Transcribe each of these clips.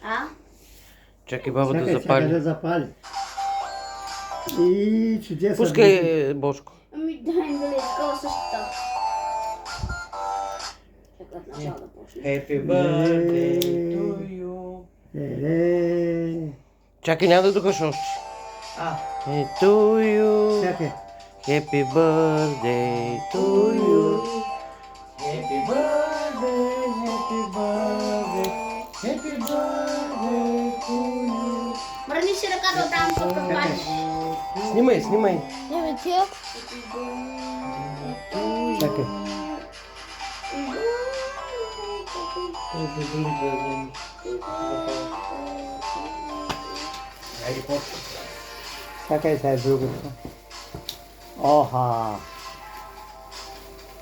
А? Чакай баба да Чакай запали. да запали. И чудеса. Пускай, Бошко. Ами дай ми да е такова същата. Чакай от начало да почне. Happy birthday to you. Леле. Чакай, няма да духаш още. To you. Чакай. Happy birthday to you. Happy birthday, happy birthday, happy birthday to you. Мръдни си ръката оттам, защото палиш. Снимай, снимай. Не бе, тия. Чакай. Хайде, почва. Чакай сега другото. Оха.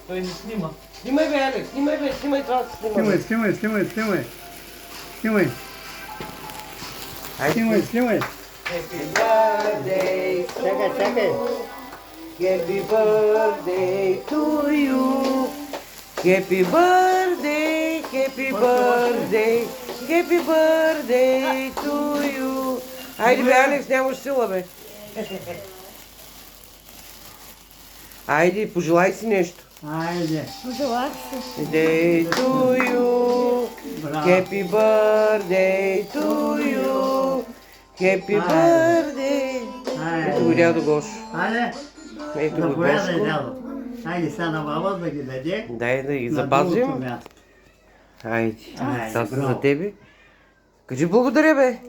Той не снима. Снимай бе, Алекс, снимай бе, снимай това, Снимай, снимай, снимай, снимай. Снимай, Хайде, снимай, снимай. Happy birthday to Чакай, чакай. Happy birthday to you. Happy birthday, happy birthday, happy birthday to you. Хайде бе, Алекс, нямаш сила бе. Хайде, пожелай си нещо. Айде. Day to you. Браво. Happy birthday to you. Happy birthday. Ето го дядо Гошо. Айде. Ето го Заповядай, Гошко. дядо. Айде сега на баба да ги даде. Дай да ги на запазим. другото място. Хайде, Айде, това са браво. за тебе. Кажи благодаря бе.